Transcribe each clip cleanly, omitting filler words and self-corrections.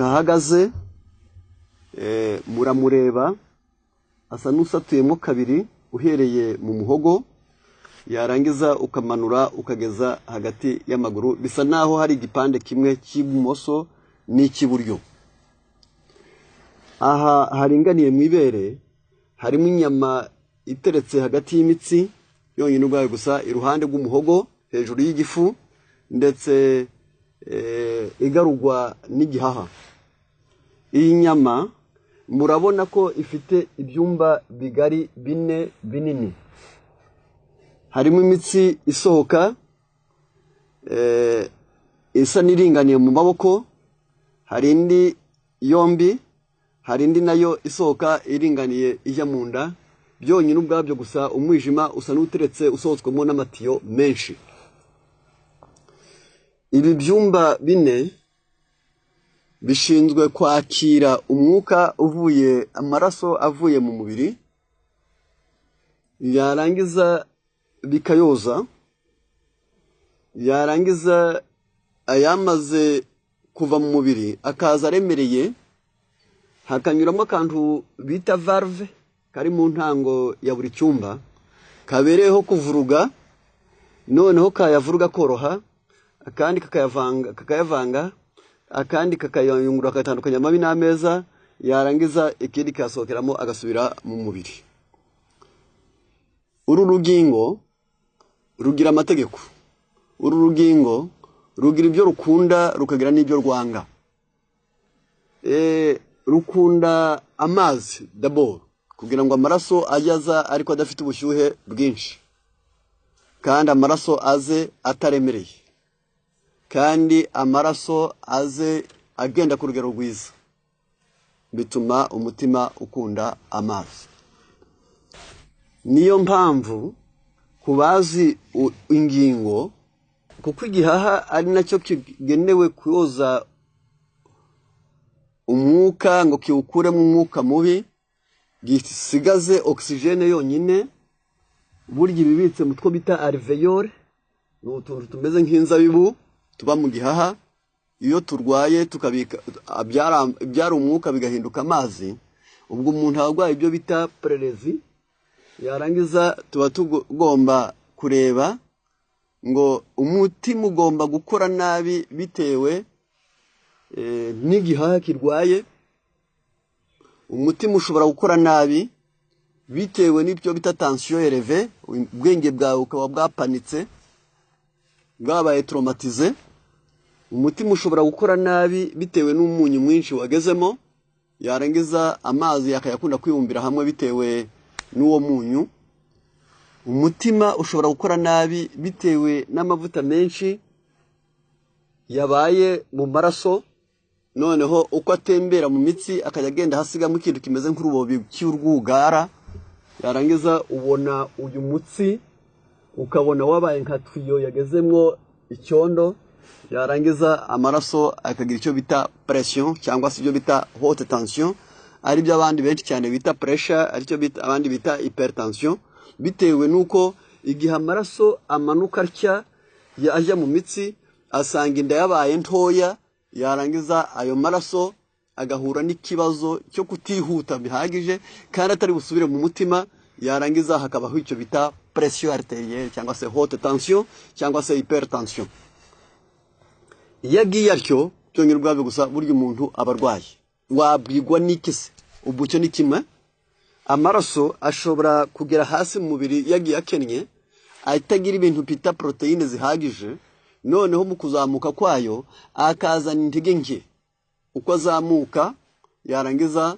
ahagaze muramureba asa n'usatuyemo kabiri uhereye mu muhogo yarangiza ukamanura ukageza hagati y'amaguru bisa naho hari igipande kimwe cy'ibumoso n'icy'iburyo. Aha haringaniye mu ibere harimo inyama iteretse hagati y'imitsi yonyine ubwayo gusa iruhande rw'umuhogo hejuru y'igifu ndetse igarurwa n'igihaha. Iyi nyama murabona ko ifite ibyumba bigari bine binini. Harimo imitsi isohoka isa n'iringaniye mu maboko, hari indi yombi, hari indi nayo isohoka iringaniye ijya mu nda. Byonyine ubwabyo gusa umwijima usa n'uteretse usohotswemo n'amatiyo menshi. Ibi byumba bine bishinzwe kwakira umwuka uvuye amaraso avuye mu mubiri, yarangiza bikayoza, yarangiza ayamaze kuva mu mubiri akaza aremereye, hakanyuramo akantu bita valve kari mu ntango ya buri cyumba kabereyeho kuvuruga, noneho kayavuruga koroha, akandi kakayavanga, akandi kakayungurura akatandukanya amabi n'ameza, yarangiza ikindi kasohokeramo agasubira mu mubiri. Uru rugingo rugira amategeko. Uru rugingo rugira ibyo rukunda rukagira n'ibyo rwanga. Rukunda amazi d'abord kugira ngo amaraso ajaza ariko adafite ubushyuhe bwinshi, kandi amaraso aze ataremereye, kandi amaraso aze agenda ku rugero rwiza, bituma umutima ukunda amazi. Niyo mpamvu kubazi ingingo, kuko igihaha ari nacyo kigenewe kuyoza umwuka ngo kiwukuremo umwuka mubi, gisigaze oxygene yonyine. Burya ibibitse mu two bita alvéole, ni utuntu tumeze nk'inzabibu tuba mu gihaha. Iyo turwaye tukabika byara umwuka bigahinduka amazi, ubwo umuntu arwaye ibyo bita prelezi, yarangiza tuba tugomba kureba ngo umutima ugomba gukora nabi bitewe n'igihaha kirwaye. Umutima ushobora gukora nabi bitewe n'ibyo bita tension élevée, ubwenge bwawe ukaba bwapanitse bwabaye traumatize. Umutima ushobora gukora nabi bitewe n'umunyu mwinshi wagezemo, yarangiza amazi yakayakunda kwibumbira hamwe bitewe n'uwo munyu. Umutima ushobora gukora nabi bitewe n'amavuta menshi yabaye mu maraso, noneho uko atembera mu mitsi akajya agenda hasigamo ikintu kimeze nk'urubobi cy'urwugara, yarangiza ubona uyu mutsi ukabona wabaye nka tuyo yagezemwo icyondo, yarangiza amaraso akagira icyo bita pression cyangwa se ibyo bita haute tension, ari byo abandi benshi cyane bita pressure, ari cyo bita abandi bita hypertension, bitewe nuko igihe amaraso amanuka atya yaje mu mitsi asanga inda yabaye ntoya, yarangiza ayo maraso agahura n'ikibazo cyo kutihuta bihagije kandi atari busubire mu mutima, yarangiza hakabaho icyo bita pression arterielle cyangwa se haute tension cyangwa se hypertension. Iyo agiye atyo byongera ubwabyo gusa burya umuntu abarwaye. Wabwirwa n'ikise ubucyo ni kimwe, amaraso ashobora kugera hasi mu mubiri yagiye akennye, atagira ibintu bita proteine zihagije, noneho mu kuzamuka kwayo akazana intege nke. Uko azamuka yarangiza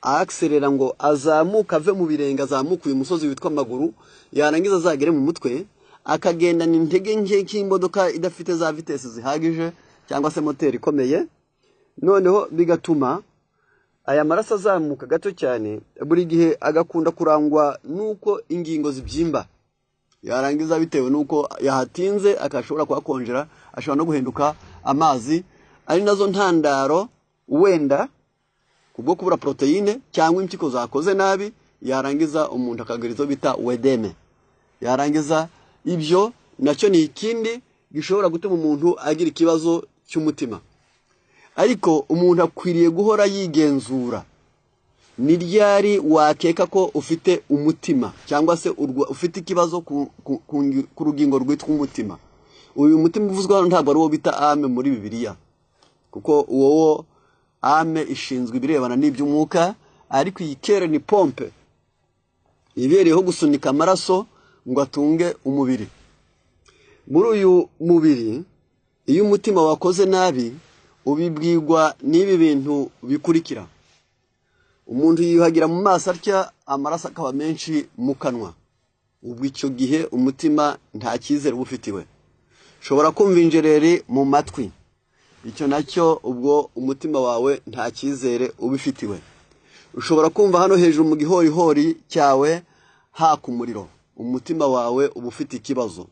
akselera ngo azamuka ave mu birenga, azamuka uyu musozi witwa amaguru, yarangiza azagere mu mutwe akagendana intege nke nk'imodoka idafite za vitesse zihagije cyangwa se moteri ikomeye. Noneho bigatuma aya maraso azamuka gato cyane, buri gihe agakunda kurangwa nuko ingingo zibyimba, yarangiza bitewe nuko yahatinze akashobora kuhakonjera, ashobora no guhinduka amazi, ari nazo ntandaro wenda kubwo kubura proteine cyangwa impyiko zakoze nabi, yarangiza umuntu akagira izo bita wedeme. Yarangiza ibyo nacyo ni ikindi gishobora gutuma umuntu agira ikibazo cy'umutima. ariko umuntu akwiriye guhora yigenzura. Ni ryari wakeka ko ufite umutima cyangwa se ufite ikibazo ku rugingo rwitwa umutima? Uyu mutima uvuzwe hano ntabwo ari wo bita ame muri Bibiliya, kuko uwo ame ishinzwe ibirebana n'iby'umwuka, ariko iyi kere ni pompe ibereyeho gusunika amaraso ngo atunge umubiri. Muri uyu mubiri iyo umutima wakoze nabi ubibwirwa n'ibi bintu bikurikira: umuntu yiyuhagira mu maso atya, amaraso akaba menshi mu kanwa. Ubwo icyo gihe umutima nta cyizere ubufitiwe. Ushobora kumva injereri mu matwi, icyo nacyo ubwo umutima wawe nta cyizere ubifitiwe. Ushobora kumva hano hejuru mu gihorihori cyawe haka umuriro, umutima wawe uba ufite ikibazo.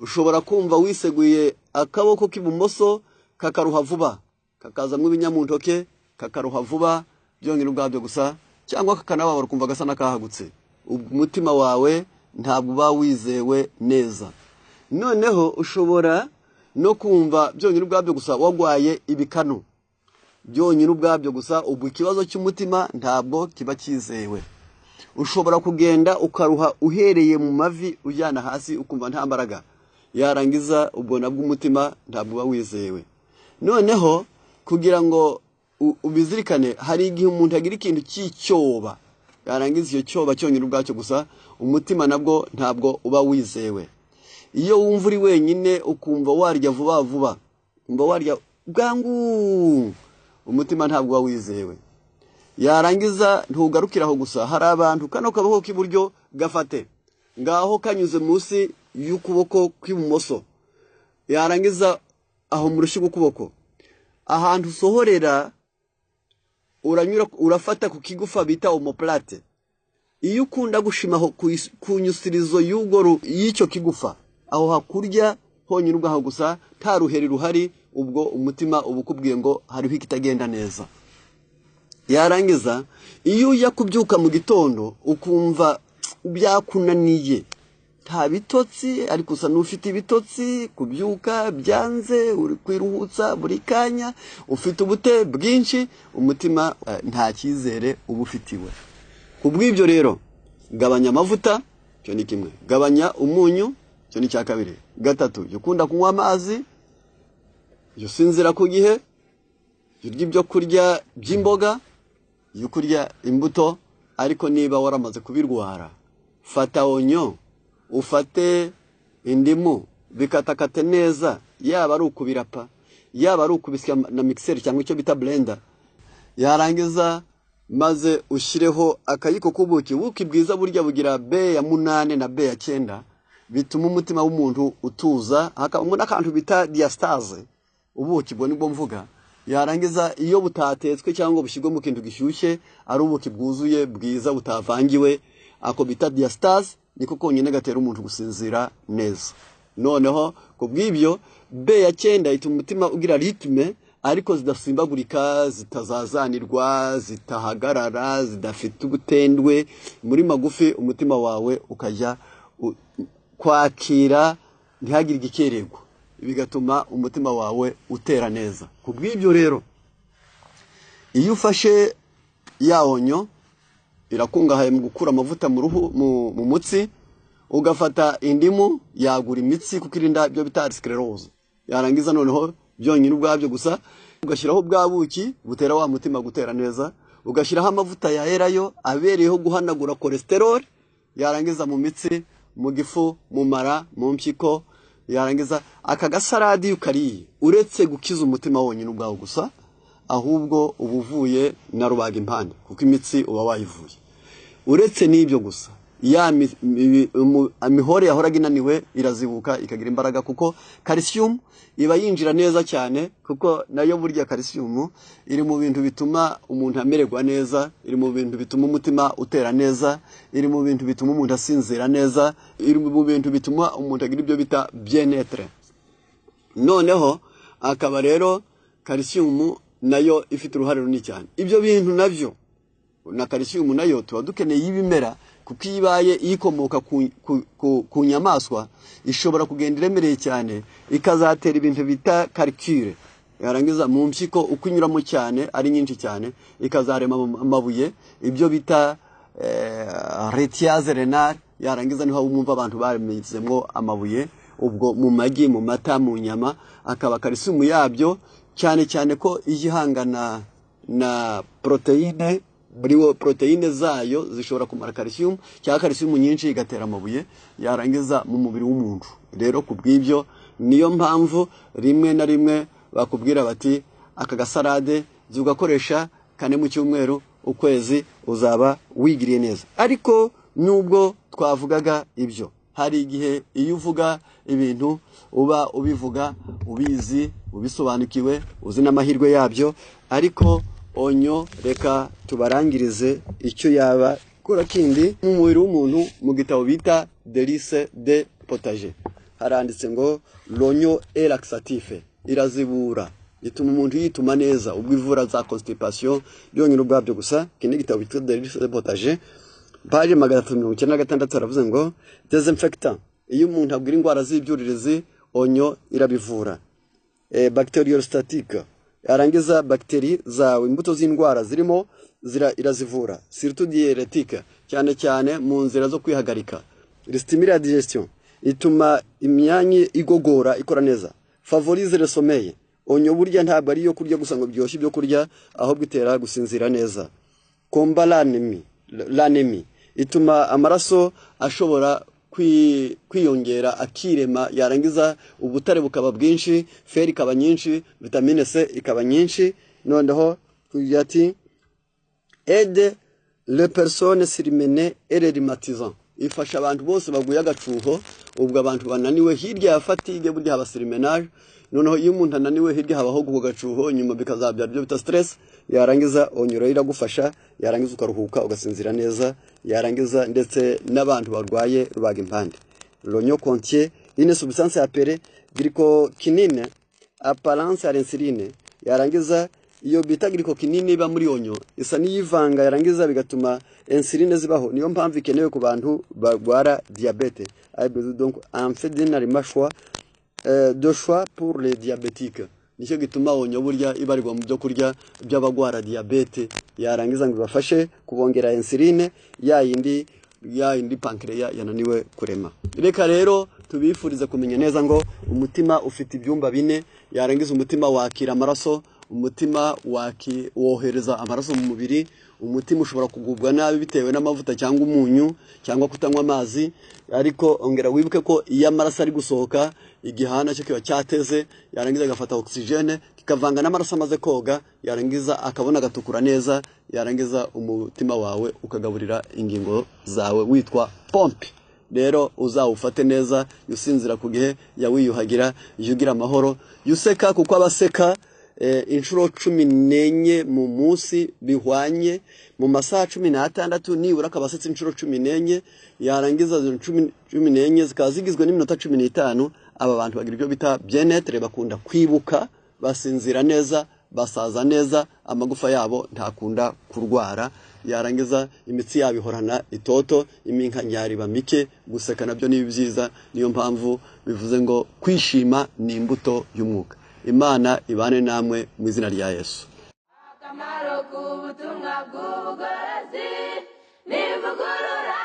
Ushobora kumva wiseguye akaboko k'ibumoso kakaruha vuba, kakazamwo ibinyamuntoke kakaruha vuba byongera ubwabyo gusa, cyangwa kakanababara kumva gasa nakahagutse. Umutima wawe ntabwo uba wizewe neza. Noneho ushobora no kumva byongera ubwabyo gusa wagwaye ibikanu, byongera ubwabyo gusa, ubwo ikibazo cy'umutima ntabwo kiba cyizewe. Ushobora kugenda ukaruha uhereye mu mavi ujyana hasi ukumva nta mbaraga, yarangiza ubwo nabwo umutima ntabwo uba wizewe. Noneho kugira ngo ubizirikane, hari igihe umuntu agira ikintu cy'icyoba, yarangiza iyo cyoba cyonyine ubwacyo gusa, umutima nabwo ntabwo uba wizewe. Iyo wumva uri wenyine ukumva warya vuba vuba, ukumva warya bwangu, umutima ntabwo uba wizewe. Yarangiza ntugarukiraho gusa, hari abantu kano kaboko k'iburyo gafate ngaho kanyuze munsi y'ukuboko kw'ibumoso, yarangiza aho mu rushyi rw'ukuboko ahantu usohorera uranyura, urafata ku kigufa bita omoplate. Iyo ukunda gushimaho ku nyusirizo y'icyo kigufa, aho hakurya honyine ubwaho gusa, nta ruheri ruhari, ubwo umutima uba ukubwiye ngo hariho ikitagenda neza. Yarangiza iyo ujya kubyuka mu gitondo ukumva byakunaniye, nta bitotsi ariko usa n'ufite ibitotsi, kubyuka byanze, uri kwiruhutsa buri kanya, ufite ubute bwinshi, umutima nta cyizere uba ufitiwe. Kubw'ibyo rero gabanya amavuta, cyo ni kimwe. Gabanya umunyu, cyo ni cya kabiri. Gatatu, jya ukunda kunywa amazi, jya usinzira ku gihe, jya urya ibyo kurya by'imboga, jya kurya imbuto, ariko niba waramaze kubirwara, fata onyo, ufate indimu, bikatakate neza, yaba ari ukubirapa, yaba ari ukubisya na mixer cyangwa icyo bita blender. Yarangiza maze ushyireho akayiko k'ubuki. Ubuki bwiza burya bugira B ya 8 na B ya 9, bituma umutima w'umuntu utuza. Hakaba n'akantu bita diastase, ubuki bwo nibwo mvuga. Yarangiza iyo butatetswe cyangwa bushyirwe mu kintu gishyushye, ari ubuki bwuzuye bwiza butavangiwe, ako bita diastase, niko konyine gatera umuntu gusinzira neza. Noneho kubw'ibyo B ya 9 ituma umutima ugira ritme, ariko zidasimbagurika, zitazazanirwa, zitahagarara, zidafite ubutendwe. Muri magufi umutima wawe ukajya kwakira, ntihagire igikererwa, bigatuma umutima wawe utera neza. Kubw'ibyo rero iyo ufashe ya onyo, irakungahaye mu gukura amavuta mu ruhu, mu mutsi, ugafata indimu, yagura imitsi kuko irinda ibyo bita sclerose. Yarangiza noneho byonyine ubwabyo gusa ugashyiraho bwa buki butera wa mutima gutera neza, ugashyiraho amavuta ya erayo abereyeho guhanagura cholesterol, yarangiza mu mitsi, mu gifu, mu mara, mu mpyiko. Yarangiza aka gasaradi ukariye, uretse gukiza umutima wonyine ubwawo gusa, ahubwo ubuvuye na rubaga impande, kuko imitsi uba wayivuye. Uretse n'ibyo gusa, ya mihore yahoraga inaniwe irazibuka ikagira imbaraga, kuko calcium iba yinjira neza cyane, kuko nayo burya calcium iri mu bintu bituma umuntu amererwa neza, iri mu bintu bituma umutima utera neza, iri mu bintu bituma umuntu asinzira neza, iri mu bintu bituma umuntu agira ibyo bita bien-être. Noneho akaba rero calcium nayo ifite uruhare runini cyane. Ibyo bintu navyo na calcium nayo tuba dukeneye ibimera, kuko ibaye ikomoka ku nyamaswa ishobora kugenda iremereye cyane, ikazatera ibintu bita calcule. yarangiza mu mpyiko uko inyuramo cyane ari nyinshi cyane ikazarema amabuye, ibyo bita retiaze renale. Yarangiza niho wumva abantu bamizemwo amabuye, ubwo mu magi, mu mata, mu nyama, akaba calcium yabyo cyane cyane ko igihangana na proteine, buriwo proteine zayo zishobora kumara calcium, cyangwa calcium nyinshi igatera amabuye yarangiza mu mubiri w'umuntu. Rero kubw'ibyo niyo mpamvu rimwe na rimwe bakubwira bati aka gasarade ugakoresha 4 mu cyumweru, ukwezi uzaba wigiriye neza. Ariko nubwo twavugaga ibyo, hari igihe iyo uvuga ibintu uba ubivuga ubizi, ubisobanukiwe, uzi n'amahirwe yabyo, ariko onyo reka tubarangirize icyo yaba kora kindi mu mubiri w'umuntu. Mu gitabo bita Délices de Potager haranditse ngo l'oignon est laxatif, irazibura, ituma umuntu yituma neza, ubwo ivura za constipation byonyine ubwabyo gusa. Kindi gitabo bita Délices de Potager page 396 aravuze ngo désinfectant, iyo umuntu abwira indwara z'ibyuririzi onyo irabivura. Bactériostatique, yarangiza bakteri zawe, imbuto z'indwara zirimo irazivura. Surtout diurétique, cyane cyane mu nzira zo kwihagarika. Stimule la digestion, ituma imyanyi igogora ikora neza. Favorise le sommeil, onyo burya ntabwo ari yo kurya gusa ngo byoshye ibyo kurya, ahubwo itera gusinzira neza. Combat l'anémie, ituma amaraso ashobora kwiyongera akirema, yarangiza ubutare bukaba bwinshi, fer ikaba nyinshi, vitamine C ikaba nyinshi. Noneho kujyati aide les personnes surmenées et les rhumatisants, ifasha abantu bose baguye agacuho, ubwo abantu bananiwe hirya ya fatigue burya haba surmenage. Noneho iyo umuntu ananiwe hirya habaho gugacuho, nyuma bikazabyara byo bita stress. Yarangiza onyura iragufasha, yarangiza ukaruhuka ugasinzira neza, yarangiza ndetse n'abantu barwaye rubaga impande. L'oignon contient une substance appelée glycokinine apparence à l'insuline, yarangiza iyo bita glycokinine iba muri onyo isa n'iyivanga, yarangiza bigatuma insuline zibaho. Niyo mpamvu ikenewe ku bantu barwara diabete. Donc en fait d'un choix de choix pour les diabétiques. Nicyo gituma onyo burya ibarirwa mu byo kurya by'abagwara diabete, yarangiza ngo bafashe kubongera insuline ya yindi pancreas yananiwe kurema. Reka rero tubifurize kumenya neza ngo umutima ufite ibyumba 4, yarangiza umutima wakira amaraso, umutima wohereza amaraso mu mubiri. Umutima ushobora kugubwa nabi bitewe n'amavuta cyangwa umunyu cyangwa kutanywa amazi, ariko ongera wibuke ko iyo amaraso ari gusohoka igihana cyo kiba cyateze, yarangiza agafata oxygene kikavanga n'amaraso amaze koga, yarangiza akabona gatukura neza, yarangiza umutima wawe ukagaburira ingingo zawe witwa pompe. Rero uzawufate neza, yusinzira ku gihe, yawiyuhagira, yugira amahoro, yuseka kuko abaseka inshuro 14 mu munsi bihwanye mu masaha 16, nibura kabasetsa inshuro 14, yarangiza 14 zikazigizwe n'iminota 15. Aba bantu bagira ibyo bita bien-être, bakunda kwibuka, basinzira neza, basaza neza, amagufa yabo ntakunda kurwara, yarangiza imitsi yabo ihorana itoto, iminkanyari bamike, guseka nabyo ni byiza. Niyo mpamvu bivuze ngo kwishima ni imbuto y'umwuka. Imana ibane namwe mu izina rya Yesu. Akamaro k'ubutumwa bw'ubugorozi nivugurura